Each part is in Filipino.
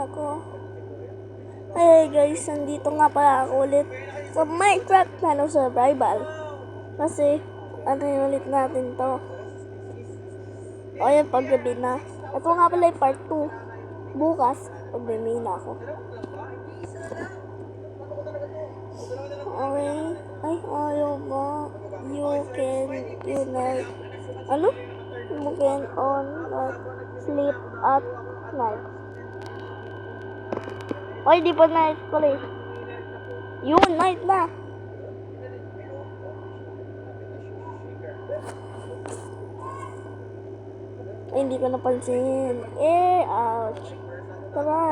ako. Hey guys, nandito nga pala ako ulit sa Minecraft Nano Survival. Kasi, ano yung ulit natin to. O yan, paggabi na. Ito nga pala yung part 2. Bukas, paggabi na ako. Okay. Ay, ayaw ba? You can on sleep at night. Ay, di pa night pala eh. Yun, night na. Ay, hindi ko napansin. Ouch. Tara.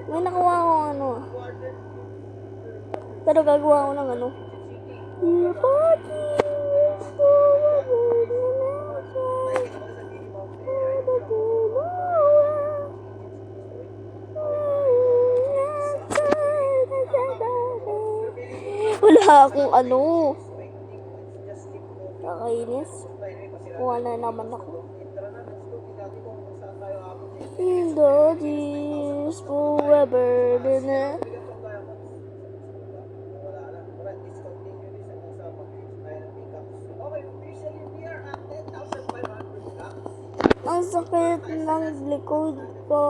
May nakuha akong ano. Pero gagawa ko ng ano. Wala akong ano. Kakainis. Kuha na naman ako. In the days forever na. Ang sakit ng likod ko.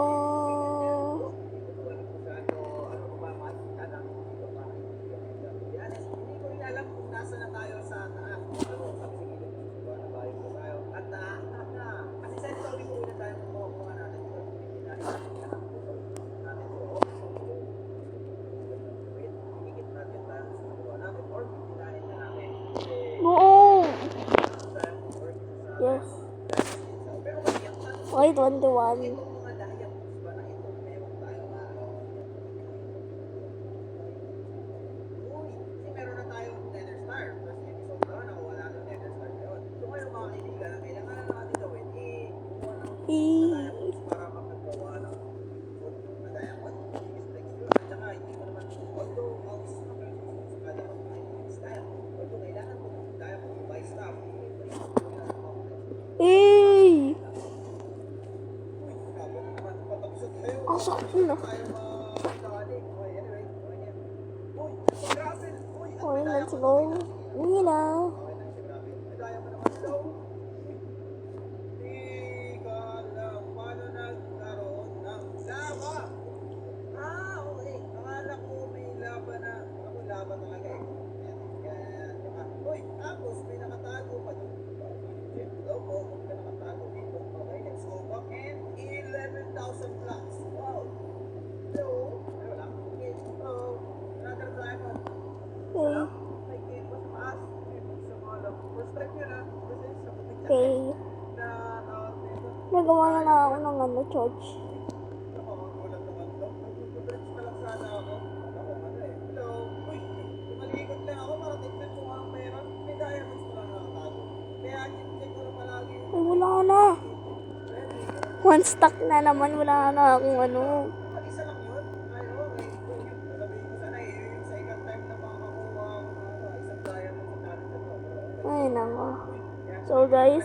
Yes. Okay, 21. Sakit na. Okay, let's go. Hindi na. Okay. Nagawa na nga ako ng ano, George. Ay, wala na. One stack na naman. Wala na akong ano. Ay, nako. So guys,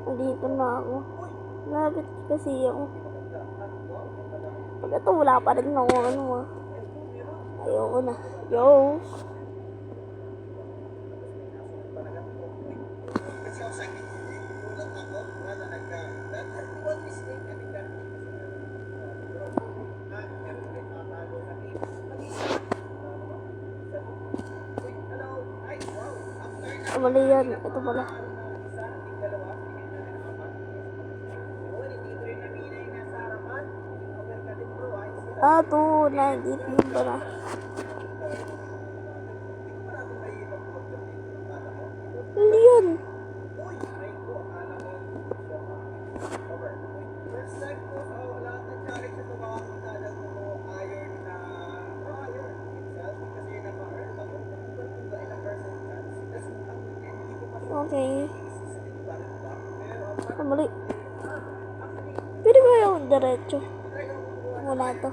nandito na ako. Lapit kasi ako. Pag ito, wala pa rin ako ano ah. Ayoko na. Yo! Mali yan. Ito pala. Ito. Nandito yun pala. Hindi yun. Okay. Mali. Pwede ba yung diretso? Wala to.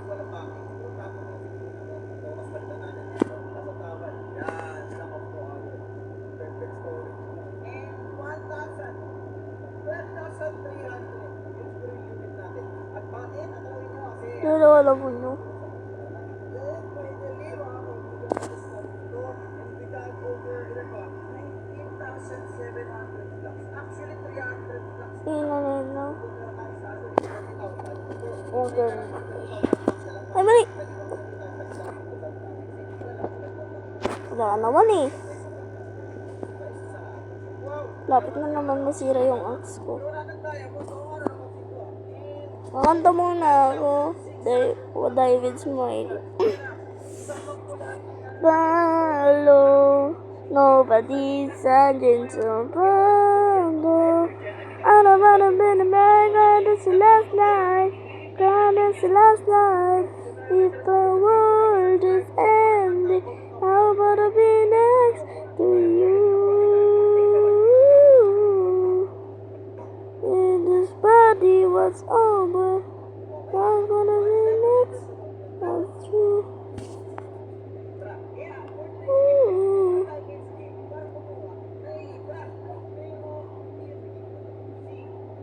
Pero alam mo nyo. Ina. Okay. Ay, mali! Wala ka naman eh. Lapit na naman masira yung axe ko. Kakanta muna ako. David Smile. Follow. Nobody's changing so follow. I don't wanna be the man. God, it's the last night. God, it's the last night. If the world is ending, how about I be next to you? If this body was over, what's gonna be next? That's true.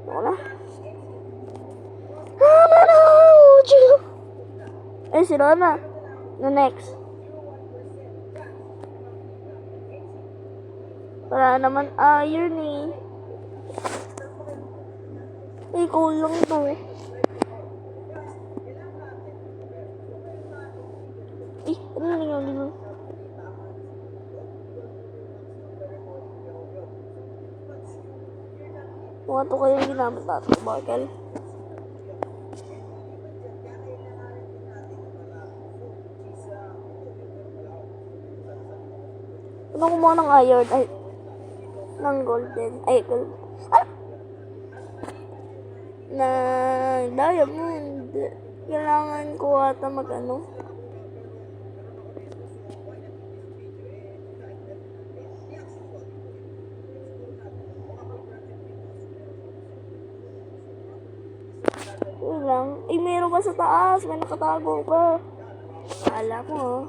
Wala. Eh, si Rona. The next. Wala naman iron eh. Eh, kulang to eh. Eh, ano nangyari mo? Mga to kayo yung ginamit natin, bakal. Ano kumuha ng iron? Ay, ng golden. Ay, gold. Ah! Na diamond. Kailangan ko ata mag-ano. Lang. Eh, meron pa sa taas. May nakatago pa. Kala ko,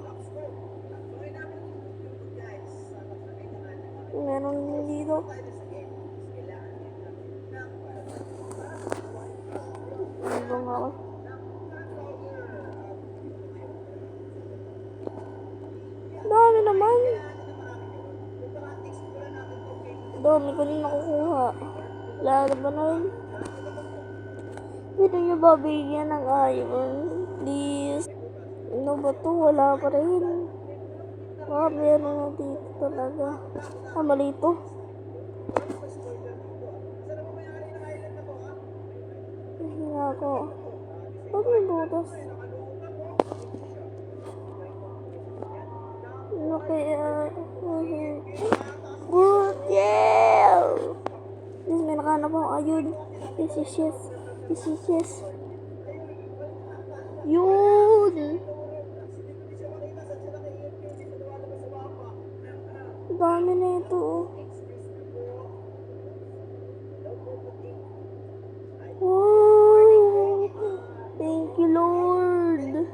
meron din dito. Ano nga ako? Dami naman. Dami ko din nakukuha. Lalo ba na rin? Pwede nyo ba bigyan ng iron? Please. Ano ba to? Wala pa rin. Baka meron na dito talaga. Ah, mali ito. Hindi ako. Ba't may butas? Ano kaya? Good! Yeah! Yes, may nakahanap akong ayun. Yes. Yun! Dami na ito. Wow! Thank you, Lord.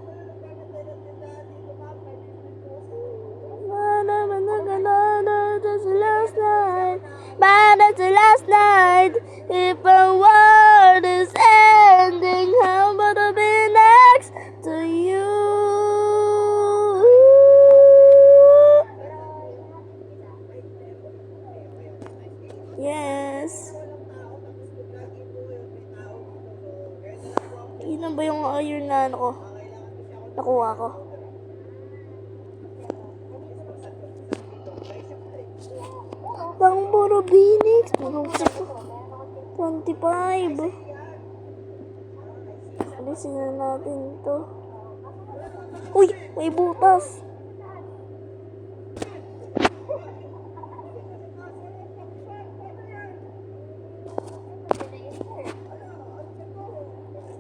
That's the last night. But that's the last night. If a world is ending, how about I be next to you? Yes. Yun ba yung iron na ano ko? Nakuha ko. Bang puro Phoenix. 25. Alisin na natin to. Uy! May butas.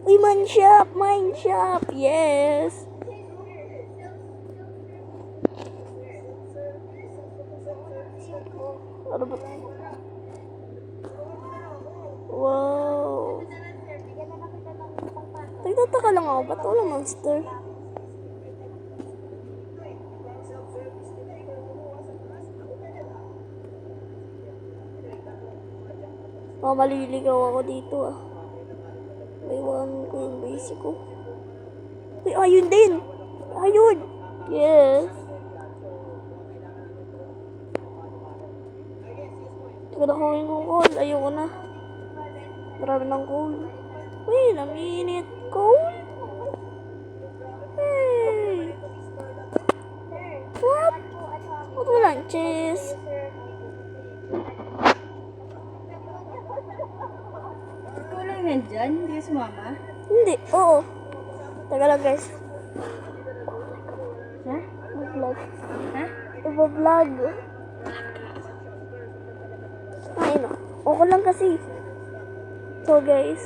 Uy, mine shop. Yes. Ano ba? Wow. Nagtataka lang ako, ba't wala monster? Maliligaw ako dito ah. May one ko yung basic ko. Uy, ayun din. Ayun. Yes. Teka na kuhin kong coal. Ayoko na. Marami ng coal. Uy, naminit. Coal? Hey. What? Ba't walang chest? Ikaw lang nandyan? Hindi ka sumama? Hindi. Oo. Teka lang guys. Ha? Iba-vlog. Ha? Iba-vlog. Ay no. Okay lang kasi. So guys.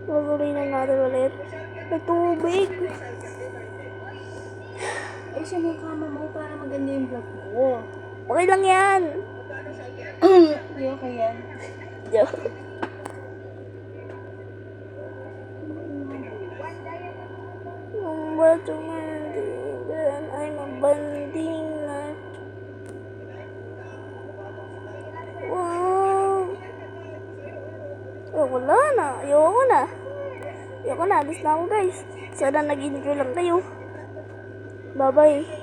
Tuloy na natin ulit. May tubig. Eh, siya mo kama mo para maganda yung vlog mo. Okay lang yan. Hindi okay yan. Joke. Ang bato mandingan ay mabanding na. Wow. Oh, wala na. Ayoko na. Ayoko na. Alis na ako guys. Sana nag-enjoy lang kayo. Bye-bye.